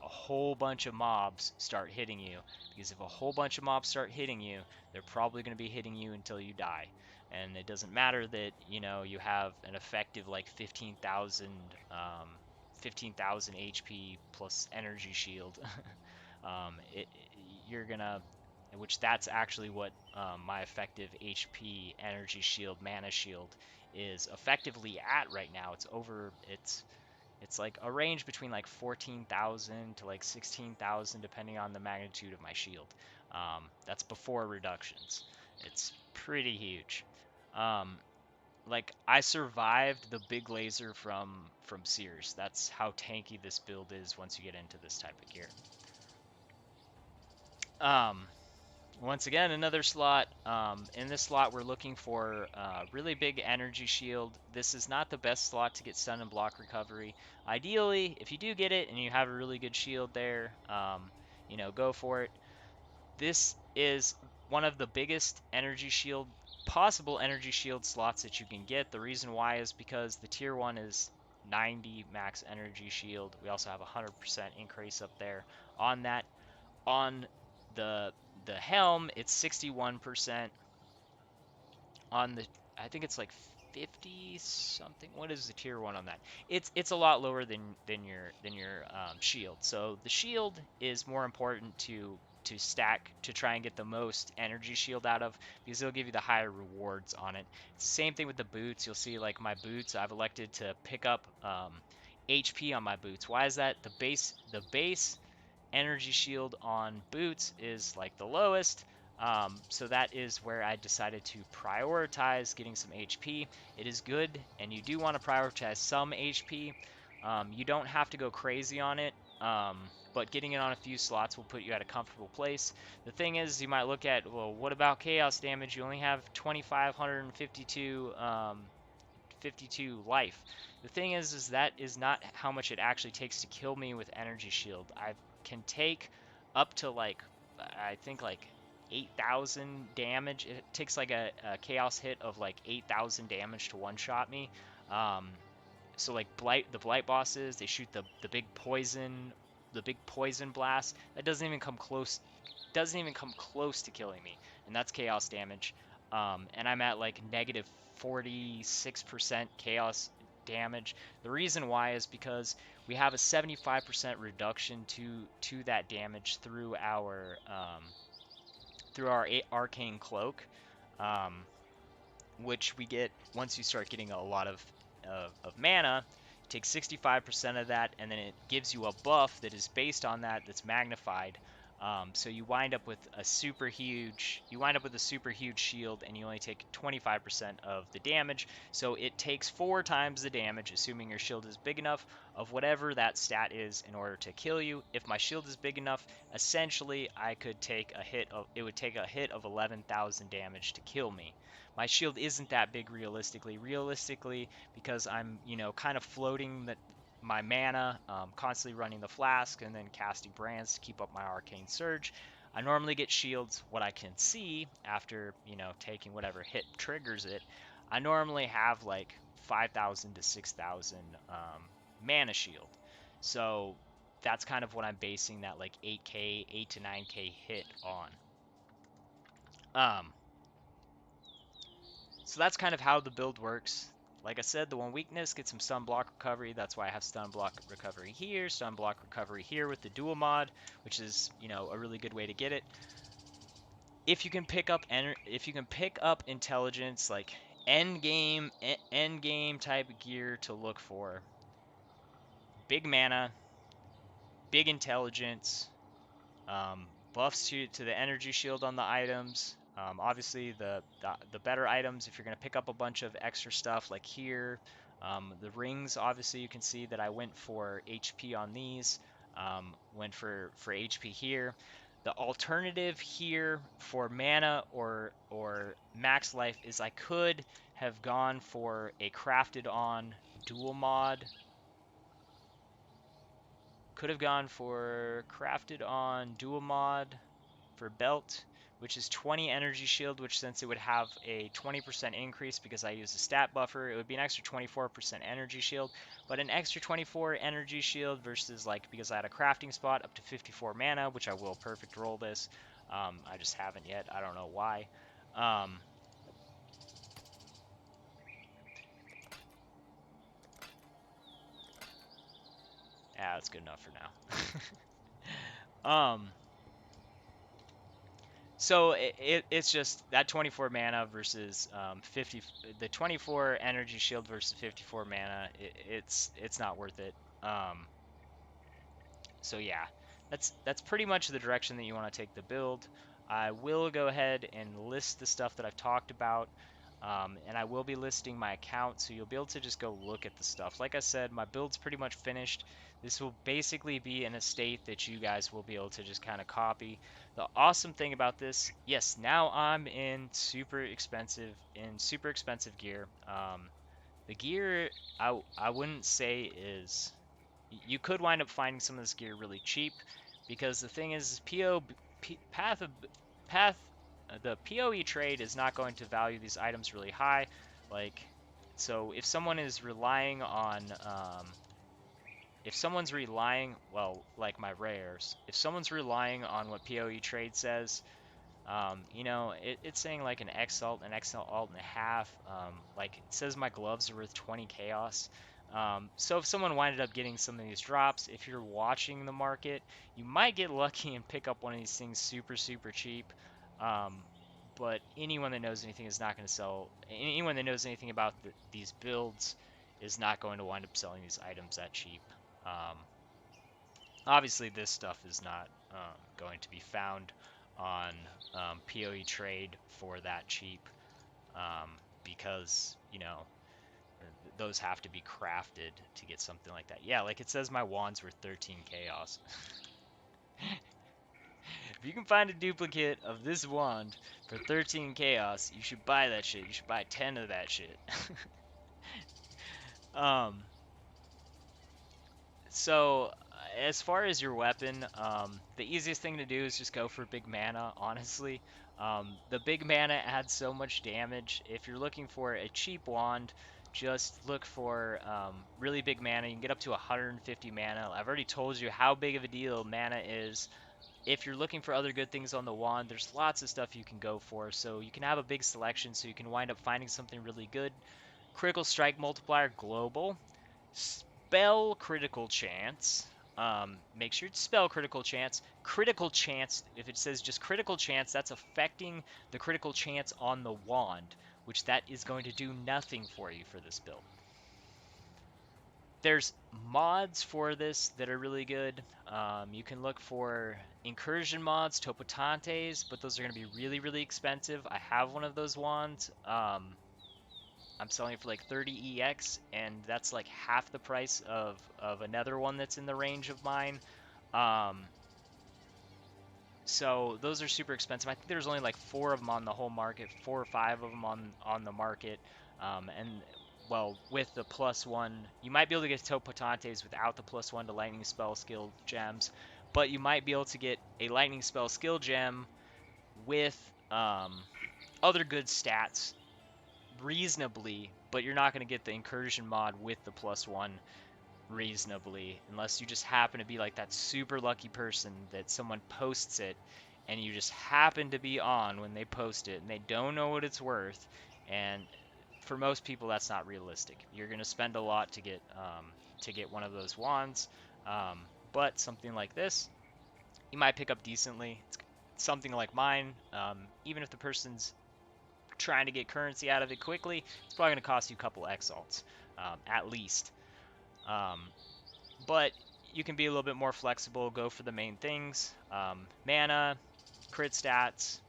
a whole bunch of mobs start hitting you, because if a whole bunch of mobs start hitting you, they're probably going to be hitting you until you die. And it doesn't matter that, you know, you have an effective like 15,000 HP plus energy shield. It you're gonna, which that's actually what my effective HP, energy shield, mana shield is effectively at right now. It's like a range between like 14,000 to like 16,000 depending on the magnitude of my shield. That's before reductions. It's pretty huge. Um, like I survived the big laser from Sirus. That's how tanky this build is once you get into this type of gear. Um, Once again, another slot. In this slot, we're looking for really big energy shield. This is not the best slot to get stun and block recovery. Ideally, if you do get it and you have a really good shield there, you know, go for it. This is one of the biggest energy shield, possible energy shield slots that you can get. The reason why is because the tier 1 is 90 max energy shield. We also have a 100% increase up there on that. On the helm, it's 61%. On the, I think it's like 50 something. What is the tier 1 on that? It's a lot lower than your shield. So the shield is more important to stack to try and get the most energy shield out of, because it'll give you the higher rewards on it. It's the same thing with the boots. You'll see like my boots, I've elected to pick up HP on my boots. Why is that? The base energy shield on boots is like the lowest. So that is where I decided to prioritize getting some HP. It is good, and you do want to prioritize some HP. You don't have to go crazy on it, but getting it on a few slots will put you at a comfortable place. The thing is, you might look at, well, what about chaos damage? You only have 2,552 52 life. The thing is that is not how much it actually takes to kill me with energy shield. I can take up to like, I think like 8,000 damage. It takes like a chaos hit of like 8,000 damage to one-shot me. Um, so like the blight bosses, they shoot the big poison, the big poison blast. That doesn't even come close to killing me, and that's chaos damage. And I'm at like negative 46% chaos damage. The reason why is because we have a 75% reduction to that damage through our arcane cloak, um, which we get once you start getting a lot of mana. Take 65% of that, and then it gives you a buff that is based on that, that's magnified. So you wind up with a super huge shield, and you only take 25% of the damage. So it takes 4 times the damage, assuming your shield is big enough, of whatever that stat is in order to kill you. If my shield is big enough, essentially it would take a hit of 11,000 damage to kill me. My shield isn't that big realistically, because I'm, kind of floating my mana, constantly running the flask and then casting brands to keep up my arcane surge. I normally get shields, what I can see after, taking whatever hit triggers it. I normally have like 5,000 to 6,000 mana shield. So that's kind of what I'm basing that like 8k, 8 to 9k hit on. So that's kind of how the build works. Like I said, the one weakness, get some stun block recovery. That's why I have stun block recovery here, stun block recovery here with the dual mod, which is, a really good way to get it. If you can pick up intelligence, like end game type gear to look for. Big mana, big intelligence, buffs to the energy shield on the items. Obviously, the better items, if you're going to pick up a bunch of extra stuff like here, the rings, obviously you can see that I went for HP on these, went for HP here. The alternative here for mana or max life is I could have gone for a crafted on dual mod. Could have gone for crafted on dual mod for belt, which is 20 energy shield, which since it would have a 20% increase because I use a stat buffer, it would be an extra 24% energy shield. But an extra 24 energy shield versus, like, because I had a crafting spot up to 54 mana, which I will perfect roll this. I just haven't yet. I don't know why. Yeah, that's good enough for now. So it's just that 24 mana versus 50, the 24 energy shield versus 54 mana. It's not worth it. So yeah, that's pretty much the direction that you want to take the build. I will go ahead and list the stuff that I've talked about, and I will be listing my account, so you'll be able to just go look at the stuff. Like I said, my build's pretty much finished. This will basically be in a state that you guys will be able to just kind of copy. The awesome thing about this, yes, now I'm in super expensive gear. The gear I wouldn't say is, you could wind up finding some of this gear really cheap, because the thing is, path the PoE trade is not going to value these items really high. Like, so if someone is relying on well, like my rares, if someone's relying on what PoE trade says, it's saying like an X alt and a half. Like, it says my gloves are worth 20 chaos. So if someone winded up getting some of these drops, if you're watching the market, you might get lucky and pick up one of these things super cheap. But anyone that knows anything is not going to sell. Anyone that knows anything about these builds is not going to wind up selling these items that cheap. Obviously, this stuff is not going to be found on PoE trade for that cheap, because those have to be crafted to get something like that. Yeah, like it says my wand's worth 13 chaos. If you can find a duplicate of this wand for 13 chaos, you should buy that shit. You should buy 10 of that shit. So as far as your weapon, the easiest thing to do is just go for big mana, honestly. The big mana adds so much damage. If you're looking for a cheap wand, just look for really big mana. You can get up to 150 mana. I've already told you how big of a deal mana is. If you're looking for other good things on the wand, there's lots of stuff you can go for. So you can have a big selection, so you can wind up finding something really good. Critical strike multiplier global. Spell critical chance. Make sure it's spell critical chance. Critical chance, if it says just critical chance, that's affecting the critical chance on the wand, which that is going to do nothing for you for this build. There's mods for this that are really good. You can look for incursion mods, topotantes, but those are going to be really, really expensive. I have one of those wands. I'm selling it for like 30 EX, and that's like half the price of another one that's in the range of mine. So those are super expensive. I think there's only like 4 of them on the whole market, 4 or 5 of them on the market. And well, with the +1, you might be able to get Topotantes without the +1 to lightning spell skill gems, but you might be able to get a lightning spell skill gem with other good stats reasonably, but you're not going to get the incursion mod with the +1 reasonably unless you just happen to be like that super lucky person that someone posts it and you just happen to be on when they post it and they don't know what it's worth. And for most people, that's not realistic. You're going to spend a lot to get one of those wands, but something like this you might pick up decently. It's something like mine, even if the person's trying to get currency out of it quickly, it's probably going to cost you a couple exalts, at least. But you can be a little bit more flexible, go for the main things. Mana, crit stats,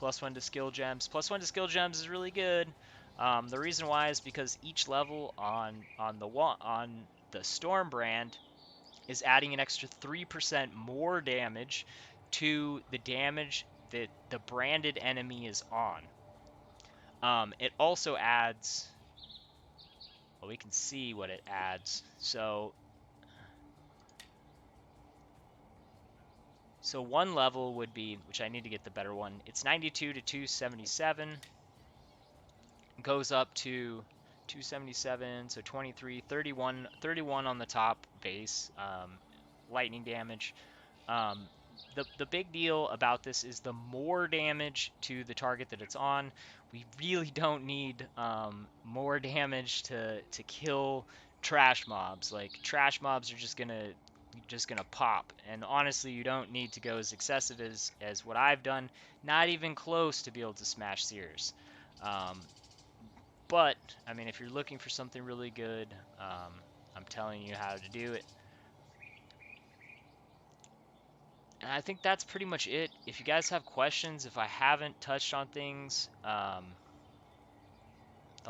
+1 to skill gems. +1 to skill gems is really good. The reason why is because each level on the Storm brand is adding an extra 3% more damage to the damage that the branded enemy is on. It also adds, well, we can see what it adds. So one level would be, which I need to get the better one, it's 92 to 277. Goes up to 277, so 23, 31 on the top base, lightning damage. The big deal about this is the more damage to the target that it's on. We really don't need more damage to kill trash mobs. Like, trash mobs are just gonna pop, and honestly you don't need to go as excessive as what I've done, not even close to be able to smash Sirus. But I mean, if you're looking for something really good, I'm telling you how to do it. And I think that's pretty much it. If you guys have questions, if I haven't touched on things, the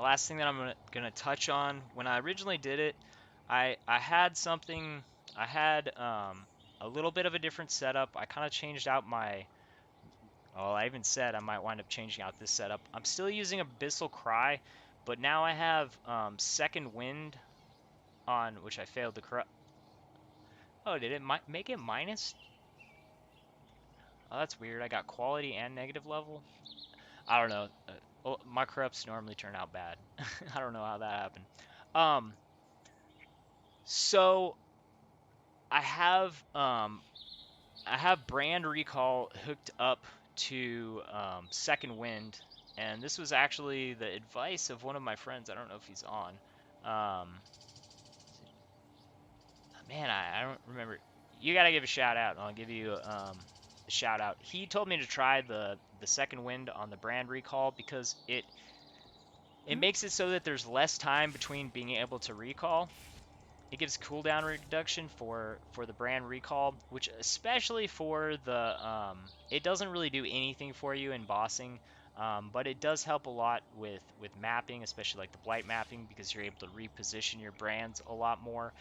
last thing that I'm gonna touch on, when I originally did it, I had something, I had a little bit of a different setup. I kind of changed out my, well, I even said I might wind up changing out this setup. I'm still using Abyssal Cry, but now I have Second Wind on, which I failed to corrupt. Oh, did it make it minus? Oh, that's weird. I got quality and negative level. I don't know. Oh, my corrupts normally turn out bad. I don't know how that happened. So I have brand recall hooked up to Second Wind, and this was actually the advice of one of my friends. I don't know if he's on. Man, I don't remember. You gotta give a shout out. I'll give you a shout out. He told me to try the Second Wind on the brand recall because it makes it so that there's less time between being able to recall. It gives cooldown reduction for the brand recall, which especially for the it doesn't really do anything for you in bossing, but it does help a lot with mapping, especially like the blight mapping, because you're able to reposition your brands a lot more.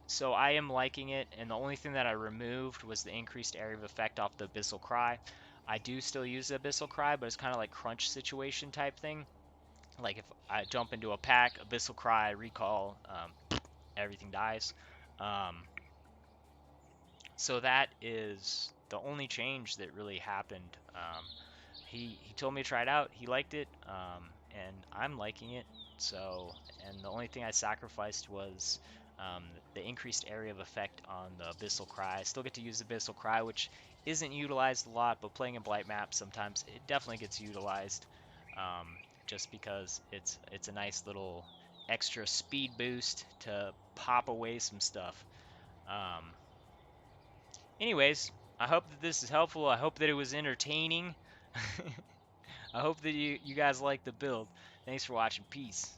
So I am liking it, and the only thing that I removed was the increased area of effect off the Abyssal Cry. I do still use the Abyssal Cry, but it's kind of like crunch situation type thing. Like if I jump into a pack, Abyssal Cry, recall, everything dies. So that is the only change that really happened. He told me to try it out. He liked it, and I'm liking it. So, and the only thing I sacrificed was the increased area of effect on the Abyssal Cry. I still get to use the Abyssal Cry, which isn't utilized a lot, but playing in Blight Map sometimes it definitely gets utilized, just because it's a nice little extra speed boost to pop away some stuff. Um, Anyways, I hope that this is helpful. I hope that it was entertaining. I hope that you guys like the build. Thanks for watching. Peace.